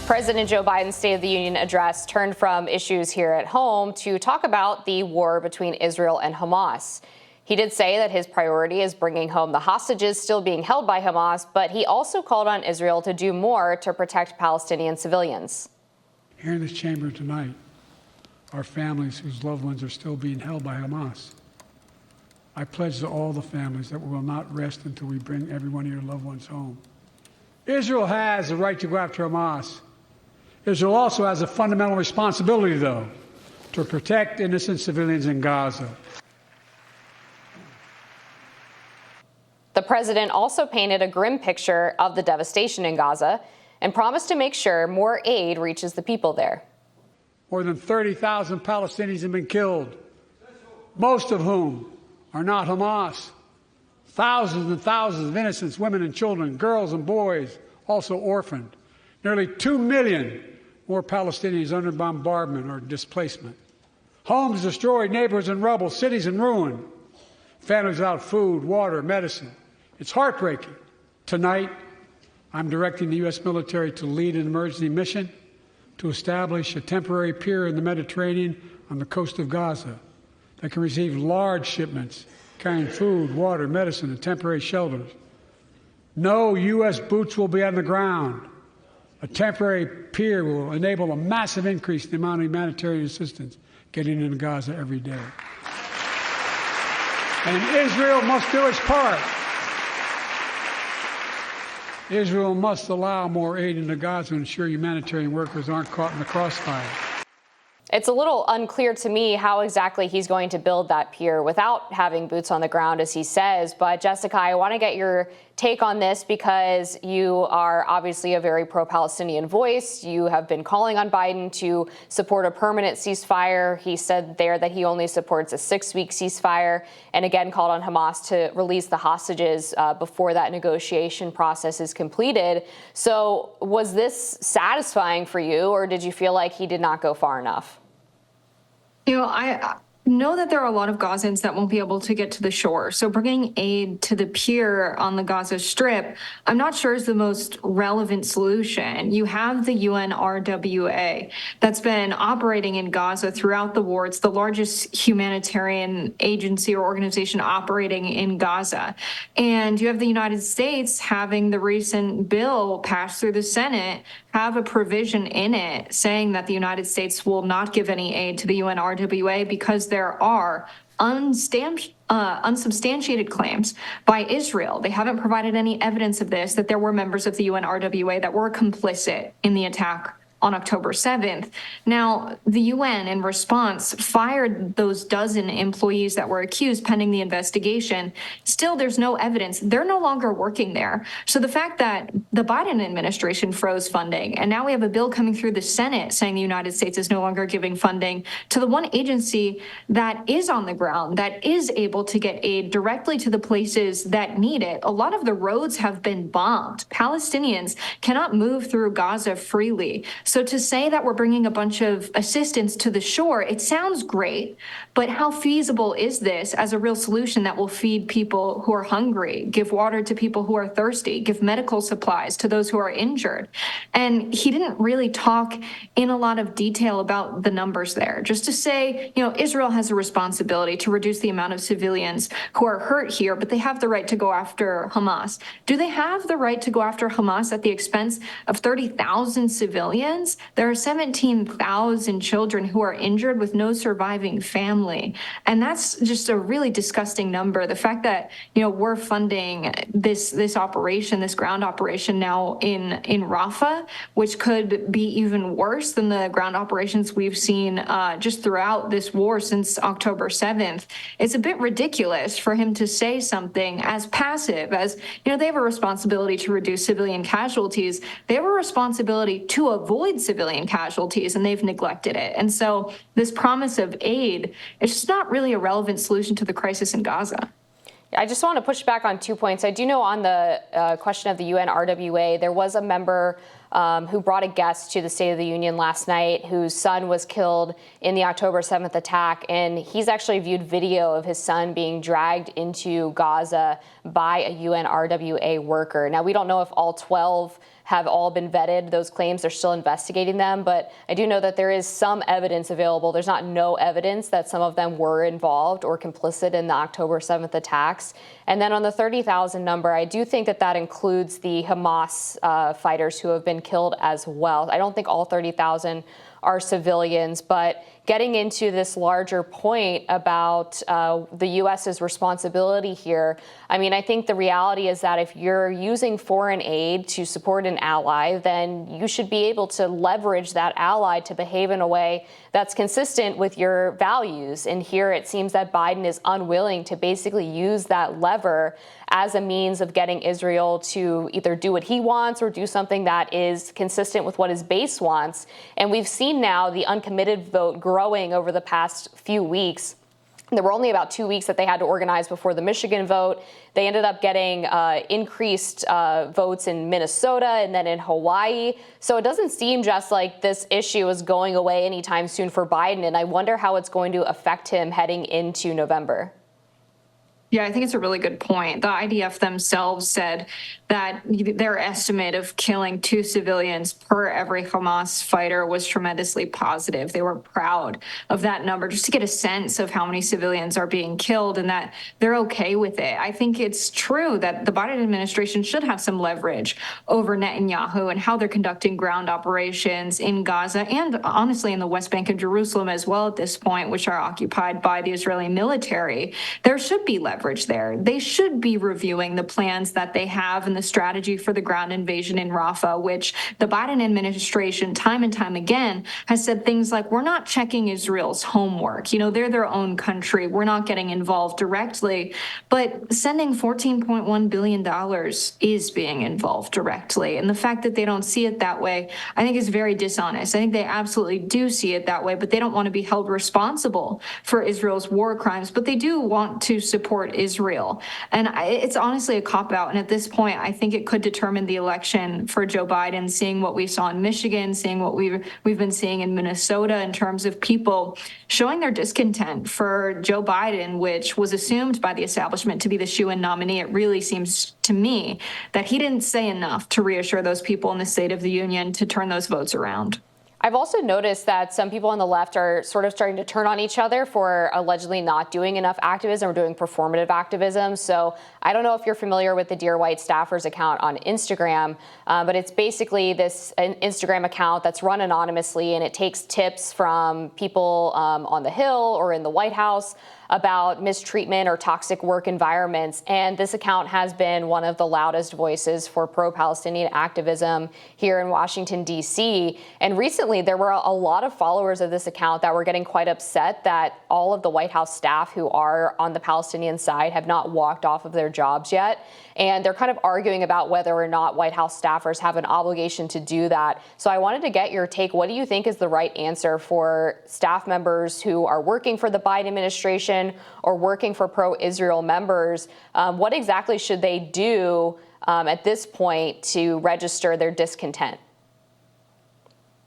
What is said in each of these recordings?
President Joe Biden's State of the Union address turned from issues here at home to talk about the war between Israel and Hamas. He did say that his priority is bringing home the hostages still being held by Hamas, but he also called on Israel to do more to protect Palestinian civilians. Here in this chamber tonight are families whose loved ones are still being held by Hamas. I pledge to all the families that we will not rest until we bring every one of your loved ones home. Israel has the right to go after Hamas. Israel also has a fundamental responsibility, though, to protect innocent civilians in Gaza. The president also painted a grim picture of the devastation in Gaza and promised to make sure more aid reaches the people there. More than 30,000 Palestinians have been killed, most of whom are not Hamas. Thousands and thousands of innocent women and children, girls and boys, also orphaned. Nearly 2 million more Palestinians under bombardment or displacement. Homes destroyed, neighborhoods in rubble, cities in ruin. Families without food, water, medicine. It's heartbreaking. Tonight, I'm directing the U.S. military to lead an emergency mission to establish a temporary pier in the Mediterranean on the coast of Gaza that can receive large shipments carrying food, water, medicine, and temporary shelters. No U.S. boots will be on the ground. A temporary pier will enable a massive increase in the amount of humanitarian assistance getting into Gaza every day. And Israel must do its part. Israel must allow more aid into Gaza to ensure humanitarian workers aren't caught in the crossfire. It's a little unclear to me how exactly he's going to build that pier without having boots on the ground, as he says. But Jessica, I want to get your take on this because you are obviously a very pro-Palestinian voice. You have been calling on Biden to support a permanent ceasefire. He said there that he only supports a 6-week ceasefire, and again called on Hamas to release the hostages before that negotiation process is completed. So was this satisfying for you, or did you feel like he did not go far enough? You know, I know that there are a lot of Gazans that won't be able to get to the shore. So bringing aid to the pier on the Gaza Strip, I'm not sure is the most relevant solution. You have the UNRWA that's been operating in Gaza throughout the war. It's the largest humanitarian agency or organization operating in Gaza. And you have the United States having the recent bill passed through the Senate have a provision in it saying that the United States will not give any aid to the UNRWA because there are unsubstantiated claims by Israel. They haven't provided any evidence of this, that there were members of the UNRWA that were complicit in the attack on October 7th. Now, the UN, in response, fired those dozen employees that were accused pending the investigation. Still, there's no evidence. They're no longer working there. So the fact that the Biden administration froze funding, and now we have a bill coming through the Senate saying the United States is no longer giving funding to the one agency that is on the ground, that is able to get aid directly to the places that need it. A lot of the roads have been bombed. Palestinians cannot move through Gaza freely. So to say that we're bringing a bunch of assistance to the shore, it sounds great, but how feasible is this as a real solution that will feed people who are hungry, give water to people who are thirsty, give medical supplies to those who are injured? And he didn't really talk in a lot of detail about the numbers there. Just to say, you know, Israel has a responsibility to reduce the amount of civilians who are hurt here, but they have the right to go after Hamas. Do they have the right to go after Hamas at the expense of 30,000 civilians? There are 17,000 children who are injured with no surviving family. And that's just a really disgusting number. The fact that, you know, we're funding this operation, this ground operation now in Rafah, which could be even worse than the ground operations we've seen just throughout this war since October 7th. It's a bit ridiculous for him to say something as passive as, you know, they have a responsibility to reduce civilian casualties. They have a responsibility to avoid civilian casualties, and they've neglected it. And so this promise of aid is just not really a relevant solution to the crisis in Gaza. I just want to push back on 2 points. I do know on the question of the UNRWA, there was a member who brought a guest to the State of the Union last night whose son was killed in the October 7th attack. And he's actually viewed video of his son being dragged into Gaza by a UN RWA worker. Now, we don't know if all 12 have all been vetted. Those claims, they're still investigating them, but I do know that there is some evidence available. There's not no evidence that some of them were involved or complicit in the October 7th attacks. And then on the 30,000 number, I do think that that includes the Hamas fighters who have been killed as well. I don't think all 30,000 are civilians, but getting into this larger point about the U.S.'s responsibility here, I mean, I think the reality is that if you're using foreign aid to support an ally, then you should be able to leverage that ally to behave in a way that's consistent with your values. And here it seems that Biden is unwilling to basically use that lever as a means of getting Israel to either do what he wants or do something that is consistent with what his base wants. And we've seen now the uncommitted vote growing over the past few weeks. There were only about 2 weeks that they had to organize before the Michigan vote. They ended up getting increased votes in Minnesota and then in Hawaii. So it doesn't seem just like this issue is going away anytime soon for Biden. And I wonder how it's going to affect him heading into November. Yeah, I think it's a really good point. The IDF themselves said that their estimate of killing 2 civilians per every Hamas fighter was tremendously positive. They were proud of that number just to get a sense of how many civilians are being killed and that they're okay with it. I think it's true that the Biden administration should have some leverage over Netanyahu and how they're conducting ground operations in Gaza and honestly in the West Bank and Jerusalem as well at this point, which are occupied by the Israeli military. There should be leverage there. They should be reviewing the plans that they have and the strategy for the ground invasion in Rafah, which the Biden administration time and time again has said things like, we're not checking Israel's homework. You know, they're their own country. We're not getting involved directly. But sending $14.1 billion is being involved directly. And the fact that they don't see it that way, I think is very dishonest. I think they absolutely do see it that way, but they don't want to be held responsible for Israel's war crimes. But they do want to support Israel. And it's honestly a cop-out. And at this point, I think it could determine the election for Joe Biden, seeing what we saw in Michigan, seeing what we've been seeing in Minnesota in terms of people showing their discontent for Joe Biden, which was assumed by the establishment to be the shoo-in nominee. It really seems to me that he didn't say enough to reassure those people in the State of the Union to turn those votes around. I've also noticed that some people on the left are sort of starting to turn on each other for allegedly not doing enough activism or doing performative activism. So I don't know if you're familiar with the Dear White Staffers account on Instagram, but it's basically this an Instagram account that's run anonymously, and it takes tips from people on the Hill or in the White House about mistreatment or toxic work environments. And this account has been one of the loudest voices for pro-Palestinian activism here in Washington, D.C. And recently, there were a lot of followers of this account that were getting quite upset that all of the White House staff who are on the Palestinian side have not walked off of their jobs yet. And they're kind of arguing about whether or not White House staffers have an obligation to do that. So I wanted to get your take. What do you think is the right answer for staff members who are working for the Biden administration or working for pro-Israel members? What exactly should they do at this point to register their discontent?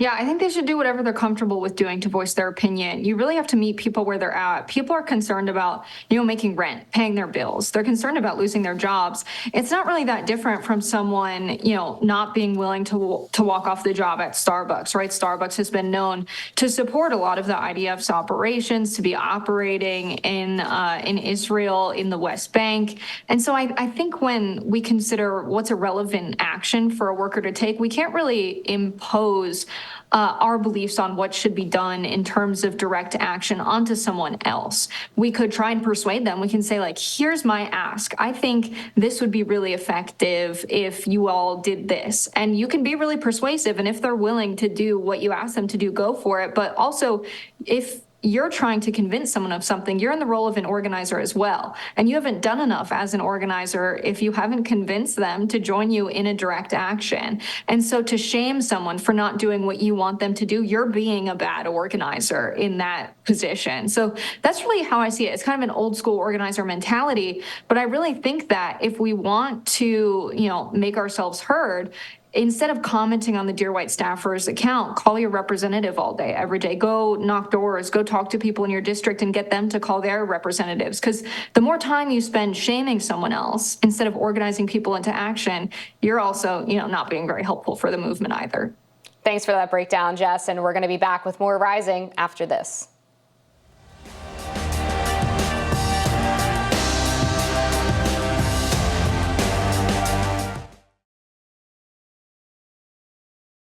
Yeah, I think they should do whatever they're comfortable with doing to voice their opinion. You really have to meet people where they're at. People are concerned about, making rent, paying their bills. They're concerned about losing their jobs. It's not really that different from someone, not being willing to walk off the job at Starbucks, right? Starbucks has been known to support a lot of the IDF's operations, to be operating in Israel, in the West Bank. And so I think when we consider what's a relevant action for a worker to take, we can't really impose our beliefs on what should be done in terms of direct action onto someone else. We could try and persuade them. We can say, here's my ask. I think this would be really effective if you all did this. And you can be really persuasive. And if they're willing to do what you ask them to do, go for it. But also, if you're trying to convince someone of something, you're in the role of an organizer as well. And you haven't done enough as an organizer if you haven't convinced them to join you in a direct action. And so to shame someone for not doing what you want them to do, you're being a bad organizer in that position. So that's really how I see it. It's kind of an old school organizer mentality. But I really think that if we want to, make ourselves heard, instead of commenting on the Dear White staffer's account, call your representative all day, every day. Go knock doors, go talk to people in your district and get them to call their representatives. Because the more time you spend shaming someone else instead of organizing people into action, you're also, not being very helpful for the movement either. Thanks for that breakdown, Jess. And we're going to be back with more Rising after this.